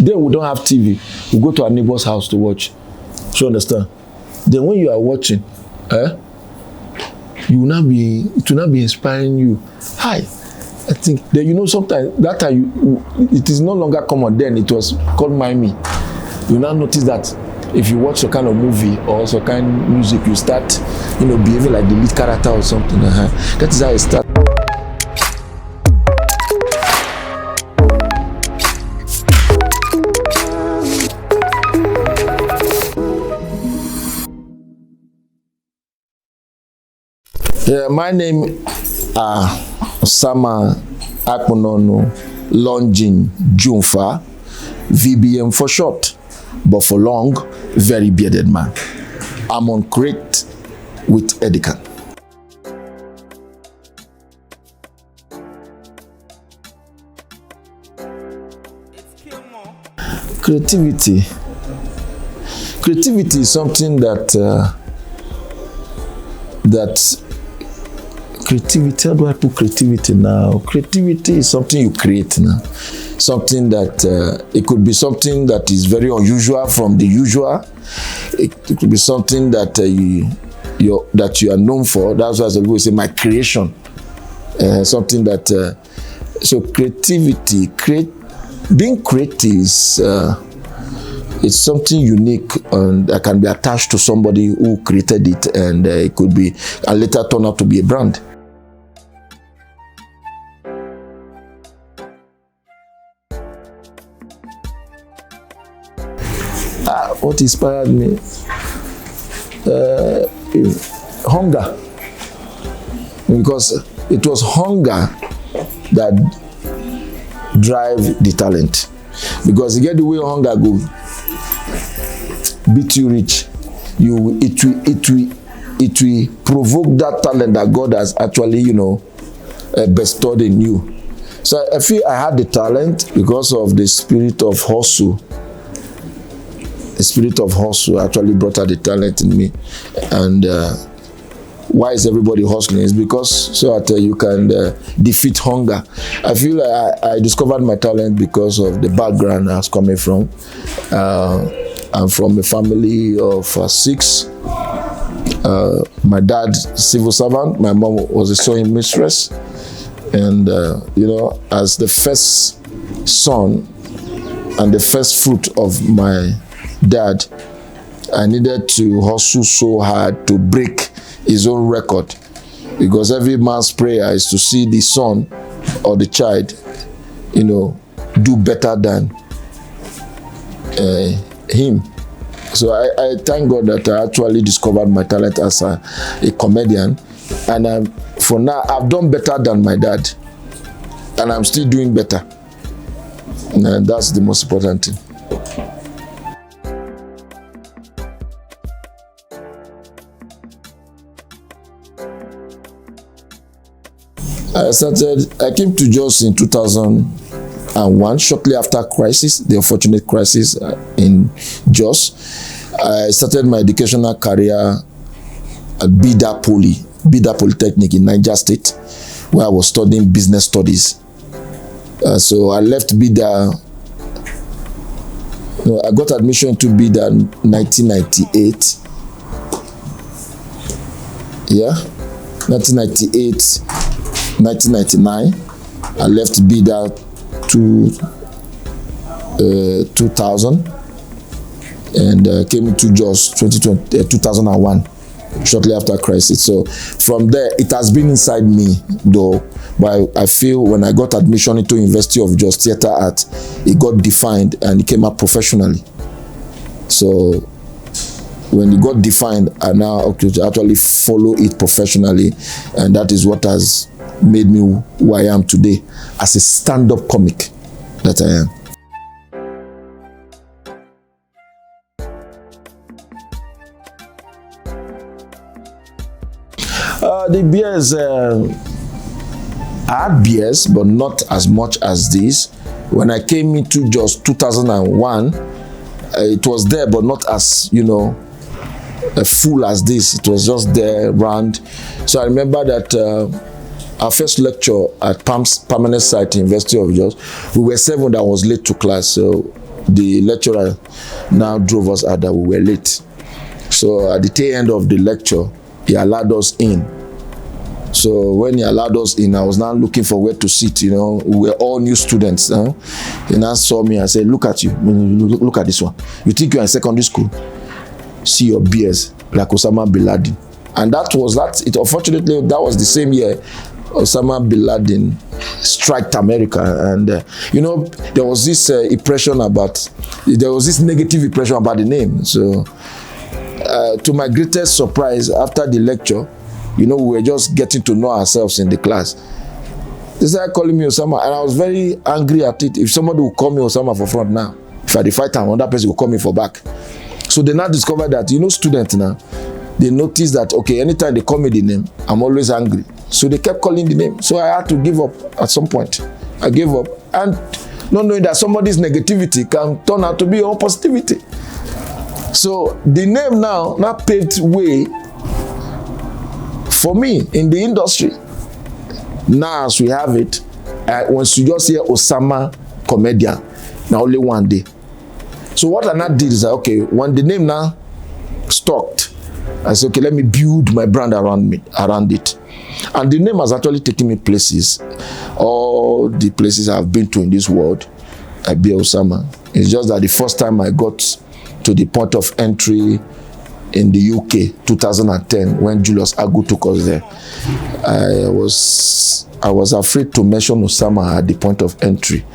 Then we don't have TV. We go to our neighbor's house to watch. You understand? Then when you are watching, it will not be inspiring you. Hi. I think that, sometimes that time it is no longer common. Then it was called Miami. You now notice that if you watch a kind of movie or some kind of music, you start, behaving like the lead character or something. That is how it starts. Yeah, my name Osama Comedian Longin Jumfa, VBM for short, but for long, very bearded man. I'm on crate with Eddycan. Creativity is something creativity, how do I put creativity now? Creativity is something you create now. Something that, it could be something that is very unusual from the usual. It could be something that you are known for. That's why some people say my creation. Something that, so creativity, being creative is, it's something unique and that can be attached to somebody who created it, and it could be, and later turn out to be a brand. What inspired me? Hunger. Because it was hunger that drive the talent. Because you get the way hunger go, beat you rich. It will provoke that talent that God has actually, bestowed in you. So I feel I had the talent because of the spirit of hustle. The spirit of hustle actually brought out the talent in me. And why is everybody hustling? It's because so that you can defeat hunger. I feel like I discovered my talent because of the background I was coming from. I'm from a family of 6. My dad, civil servant. My mom was a sewing mistress. And, as the first son and the first fruit of my dad, I needed to hustle so hard to break his own record, because every man's prayer is to see the son or the child, do better than him. So I thank God that I actually discovered my talent as a comedian, and for now I've done better than my dad, and I'm still doing better, and that's the most important thing. I came to Jos in 2001, shortly after crisis, the unfortunate crisis in Jos. I started my educational career at Bida Polytechnic in Niger State, where I was studying business studies. So I left Bida. I got admission to Bida in 1998. Yeah, 1998. 1999, I left Bida to 2000 and came to Jos 2001, shortly after crisis. So from there, it has been inside me though, but I feel when I got admission into University of Jos Theatre Art, it got defined and it came up professionally. So when it got defined, I now actually follow it professionally, and that is what has made me who I am today as a stand-up comic that I am. The beers, I had beers, but not as much as this. When I came into Jos 2001, it was there, but not as, full as this. It was just there, round. So I remember that our first lecture at PAM's permanent site, University of Jos, we were 7 that was late to class. So the lecturer now drove us out that we were late. So at the tail end of the lecture, he allowed us in. So when he allowed us in, I was now looking for where to sit, you know. We were all new students. He now saw me and said, look at you, look at this one. You think you're in secondary school? See your beers like Osama bin Laden. And unfortunately, that was the same year Osama bin Laden striked America. And, you know, there was this negative impression about the name. So to my greatest surprise, after the lecture, you know, we were just getting to know ourselves in the class. They started calling me Osama, and I was very angry at it. If somebody would call me Osama for front now, if I fight time, another person would call me for back. So they now discovered that, you know, students now, they noticed that, okay, anytime they call me the name, I'm always angry. So they kept calling the name. So I had to give up at some point. I gave up. And not knowing that somebody's negativity can turn out to be your positivity. So the name now paved way for me in the industry. Now as we have it, once you just hear Osama Comedian, now only one day. So what I now did is that, okay, when the name now stuck, I said, okay, let me build my brand around it. And the name has actually taken me places. All the places I've been to in this world, I bear Osama. It's just that the first time I got to the point of entry in the UK, 2010, when Julius Agu took us there, I was afraid to mention Osama at the point of entry.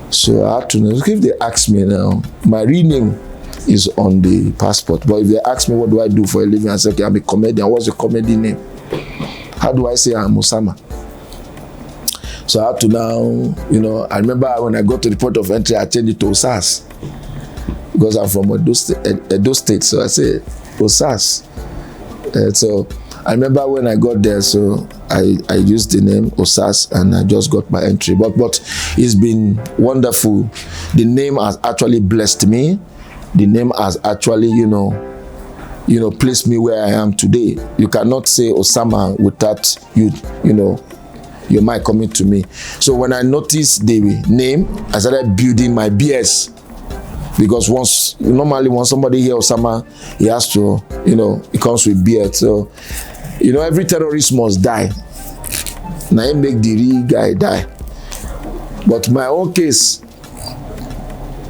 So I had to know. If they ask me now, my real name is on the passport. But if they ask me what do I do for a living, I say, okay, I'm a comedian. What's your comedy name? How do I say I'm Osama? So I had to now, you know, I remember when I got to the point of entry, I changed it to Osas. Because I'm from Edo State, so I say Osas. So I remember when I got there, so I used the name Osas and I just got my entry. But it's been wonderful. The name has actually blessed me. The name has actually, you know, placed me where I am today. You cannot say Osama without your mind coming to me. So when I noticed the name, I started building my BS. Because normally when somebody hears Osama, he has to, you know, it comes with beard. So, you know, every terrorist must die. Now he make the real guy die. But my own case,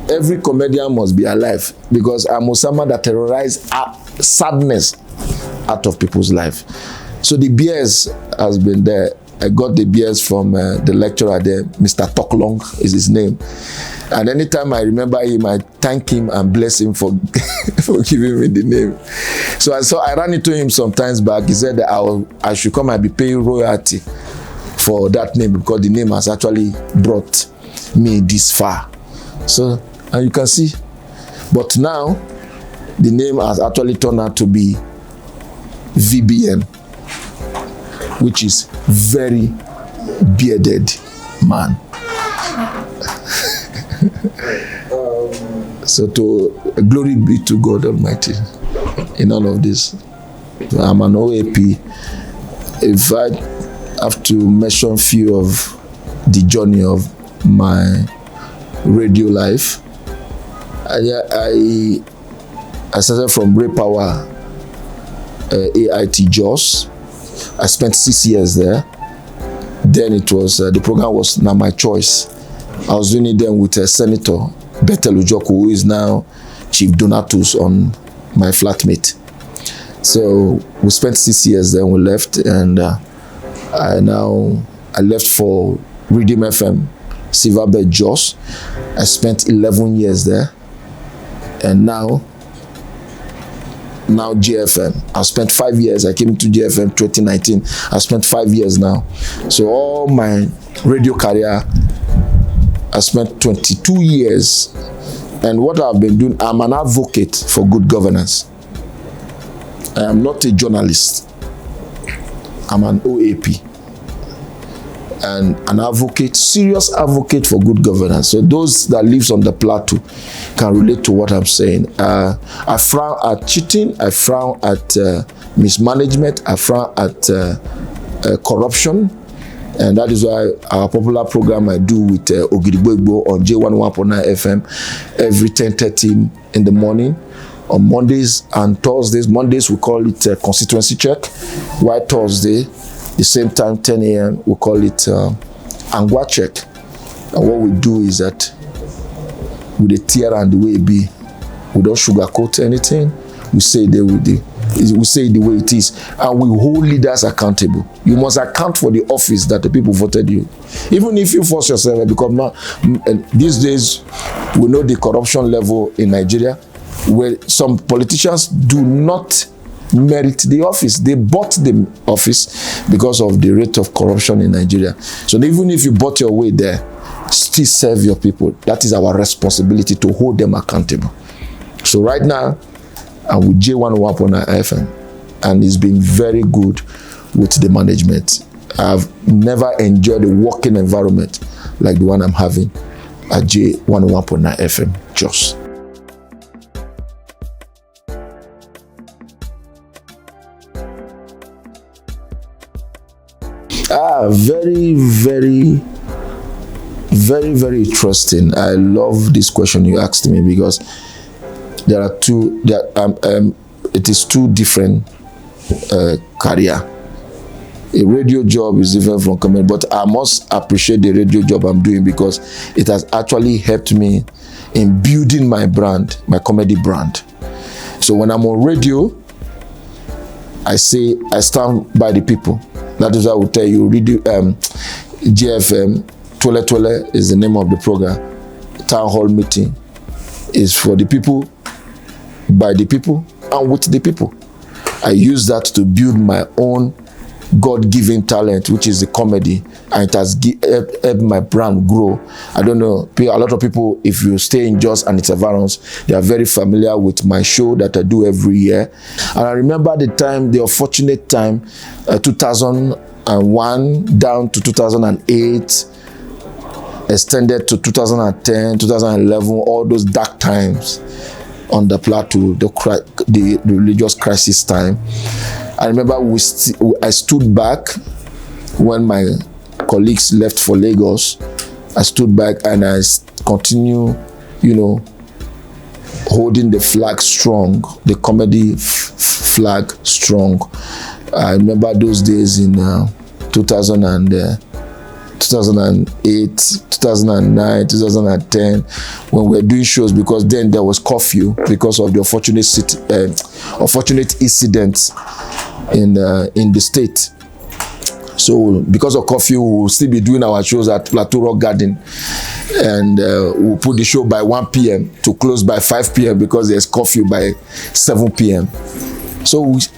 every comedian must be alive. Because I'm Osama that terrorized sadness out of people's life. So the BS has been there. I got the BS from the lecturer there, Mr. Toklong is his name. And anytime I remember him, I thank him and bless him for, for giving me the name. So I ran into him some times back. He said that I should come and be paying royalty for that name because the name has actually brought me this far. So, and you can see. But now, the name has actually turned out to be VBN, which is very bearded man. So glory be to God Almighty in all of this. I'm an OAP. If I have to mention few of the journey of my radio life, I started from Ray Power AIT Jos. I spent 6 years there. Then it was the program was Now My Choice. I was doing it then with Senator Bethel Ujoku, who is now Chief Donatus on my flatmate. So we spent 6 years there, we left, and I left for Redeem FM, Silverbed Jos. I spent 11 years there, and now GFM. I spent 5 years. I came to GFM 2019. I spent 5 years now. So all my radio career, I spent 22 years. And what I've been doing, I'm an advocate for good governance. I am not a journalist. I'm an OAP. And an advocate, serious advocate for good governance. So those that lives on the plateau can relate to what I'm saying. I frown at cheating. I frown at mismanagement. I frown at corruption. And that is why our popular program I do with Ogidigbo on J101.9 FM every 10:30 in the morning on Mondays and Thursdays. Mondays we call it constituency check, while Thursday, the same time 10 a.m. we call it Angwa check. And what we do is that with the tear and the way it be, we don't sugarcoat anything. We say they will do. We say it the way it is, and we hold leaders accountable. You must account for the office that the people voted you. Even if you force yourself and become now, these days we know the corruption level in Nigeria, where some politicians do not merit the office. They bought the office because of the rate of corruption in Nigeria. So even if you bought your way there, still serve your people. That is our responsibility to hold them accountable. So right now, I'm with J101.9 FM, and it's been very good with the management. I've never enjoyed a working environment like the one I'm having at J101.9 FM. Just. Very, very, very, very interesting. I love this question you asked me because there are two. It is two different career. A radio job is different from comedy, but I must appreciate the radio job I'm doing because it has actually helped me in building my brand, my comedy brand. So when I'm on radio, I say I stand by the people. That is why I will tell you, radio, GFM, Tole Tole is the name of the program. Town hall meeting is for the people, by the people, and with the people. I use that to build my own God-given talent, which is the comedy, and it has helped my brand grow. I don't know, a lot of people, if you stay in Jos and its environs, they are very familiar with my show that I do every year. And I remember the time, the unfortunate time, 2001 down to 2008, extended to 2010, 2011, all those dark times on the plateau, the religious crisis time. I remember I stood back when my colleagues left for Lagos. I stood back and I continue, holding the flag strong, the comedy flag strong. I remember those days in 2008, 2009, 2010, when we were doing shows, because then there was curfew because of the unfortunate incidents in the state. So because of curfew, we'll still be doing our shows at Plateau Rock Garden, and we'll put the show by 1 p.m. to close by 5 p.m. because there's curfew by 7 p.m. So I was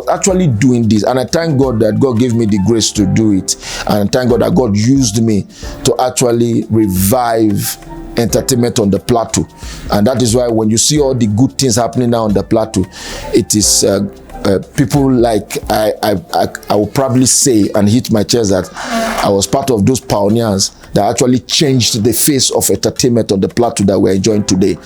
actually doing this, and I thank God that God gave me the grace to do it, and thank God that God used me to actually revive entertainment on the plateau. And that is why when you see all the good things happening now on the plateau, it is people like I will probably say and hit my chest that I was part of those pioneers that actually changed the face of entertainment on the plateau that we're enjoying today.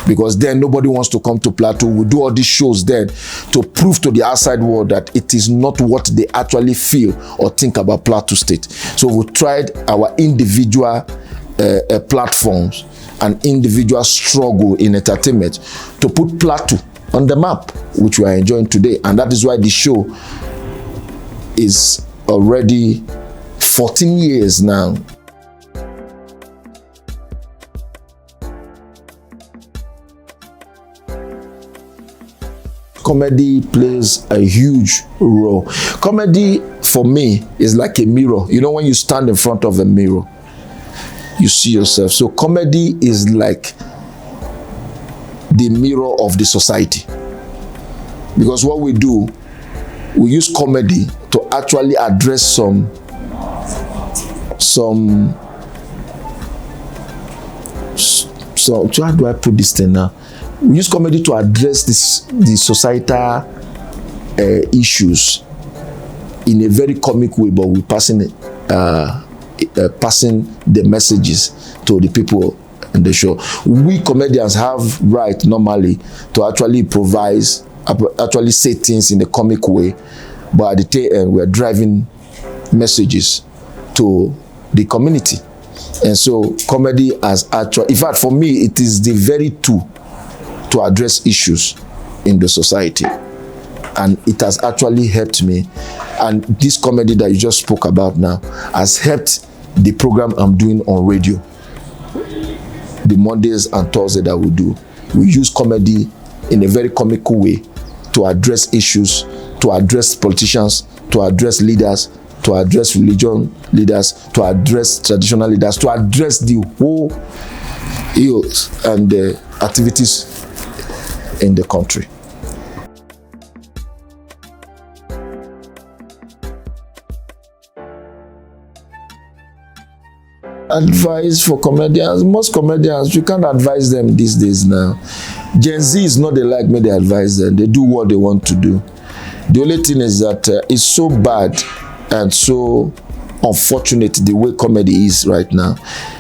Because then nobody wants to come to plateau. We do all these shows then to prove to the outside world that it is not what they actually feel or think about Plateau State. So we tried our individual platforms and individual struggle in entertainment to put Plateau on the map, which we are enjoying today. And that is why the show is already 14 years now. Comedy plays a huge role. Comedy, for me, is like a mirror. When you stand in front of a mirror, you see yourself. So comedy is like the mirror of the society. Because what we do, we use comedy to actually address some how do I put this thing now? We use comedy to address the societal issues in a very comic way, but we're passing the messages to the people in the show. We comedians have right normally to actually improvise, actually say things in a comic way, but at the tail end, we're driving messages to the community. And so comedy has actually, in fact, for me, it is the very tool to address issues in the society. And it has actually helped me. And this comedy that you just spoke about now has helped the program I'm doing on radio. The Mondays and Thursdays that we do. We use comedy in a very comical way to address issues, to address politicians, to address leaders, to address religion leaders, to address traditional leaders, to address the whole ills and the activities in the country. Advice for comedians. Most comedians, you can't advise them these days now. Gen Z is not like me, they advise them. They do what they want to do. The only thing is that it's so bad and so unfortunate the way comedy is right now.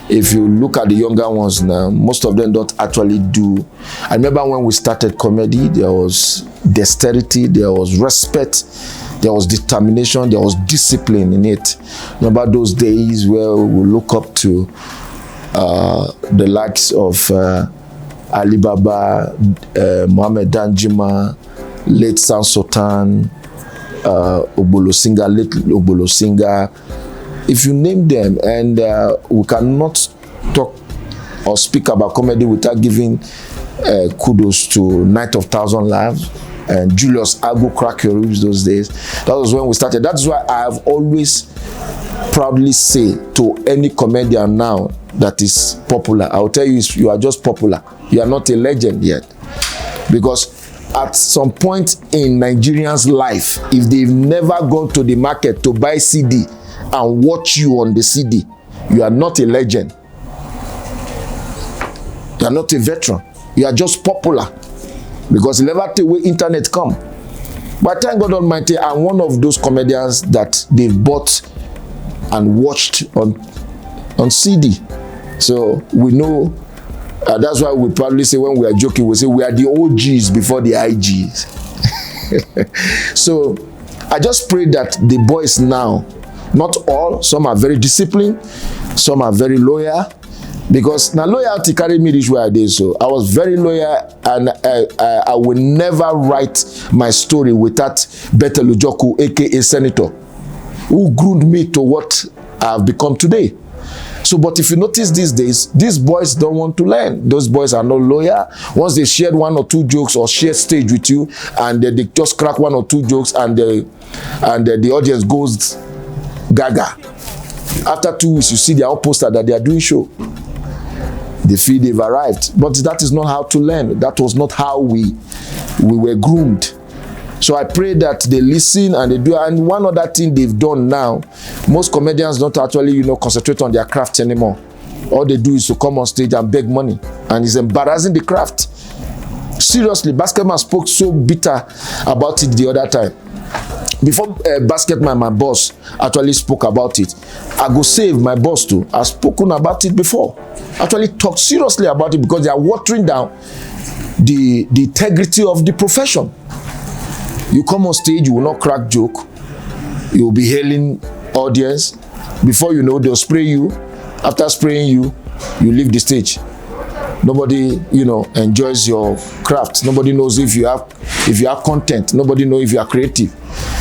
If you look at the younger ones now, most of them don't actually do. I remember when we started comedy, there was dexterity, there was respect, there was determination, there was discipline in it. Remember those days where we look up to the likes of Ali Baba, Mohammed Danjuma, late San Sultan, Obolo Singer, late Obolo Singer. If you name them, and we cannot talk or speak about comedy without giving kudos to Night of Thousand Laughs and Julius Agbo Crack Your Ribs those days. That was when we started. That's why I have always proudly say to any comedian now that is popular, I'll tell you, you are just popular. You are not a legend yet. Because at some point in Nigerians' life, if they've never gone to the market to buy CD and watch you on the CD, you are not a legend. You are not a veteran. You are just popular. Because you never take away internet come. But thank God Almighty, I'm one of those comedians that they've bought and watched on CD. So we know, that's why we probably say when we are joking, we say we are the OGs before the IGs. So I just pray that the boys now, not all, some are very disciplined, some are very loyal, because now loyalty carried me this way I did. So I was very loyal, and I will never write my story without Bethel Ujoku, aka Senator, who groomed me to what I have become today. So, but if you notice these days, these boys don't want to learn. Those boys are not loyal. Once they shared one or two jokes or share stage with you, and they just crack one or two jokes, and the audience goes gaga. After 2 weeks, you see their own poster that they are doing show. They feel they've arrived. But that is not how to learn. That was not how we were groomed. So I pray that they listen and they do. And one other thing they've done now, most comedians don't actually, concentrate on their craft anymore. All they do is to come on stage and beg money. And it's embarrassing the craft. Seriously, Basketman spoke so bitter about it the other time. Before Basketman, my boss, actually spoke about it. I go save my boss too. I've spoken about it before. Actually talked seriously about it because they are watering down the integrity of the profession. You come on stage, you will not crack joke. You will be hailing audience. Before you know, they'll spray you. After spraying you, you leave the stage. Nobody, enjoys your craft. Nobody knows if you have content. Nobody knows if you are creative.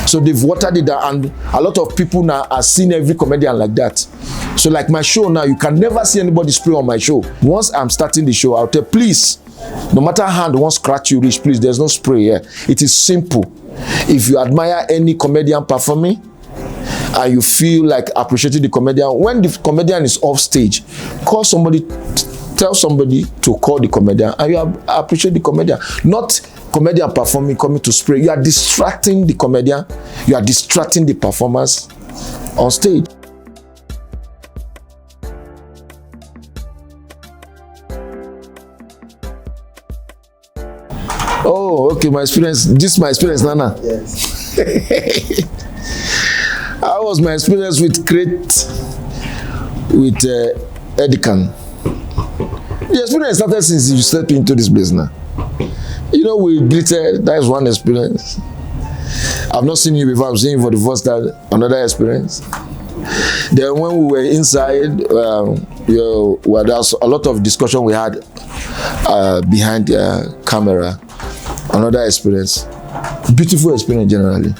So they've watered it down, and a lot of people now are seeing every comedian like that. So like my show now, you can never see anybody spray on my show. Once I'm starting the show, I'll tell, please, no matter how hand one scratch you reach, please, there's no spray here. It is simple. If you admire any comedian performing, and you feel like appreciating the comedian, when the comedian is off stage, call somebody, tell somebody to call the comedian, and you appreciate the comedian. Not comedian performing, coming to spray. You are distracting the comedian. You are distracting the performers on stage. Oh, okay, my experience. This is my experience, Nana. Yes. How was my experience with Eddycan? The experience started since you stepped into this place now. We greeted, that is one experience. I've not seen you before. I'm seeing you for the first time. Another experience. Then when we were inside, well, there's a lot of discussion we had behind the camera. Another experience. Beautiful experience generally.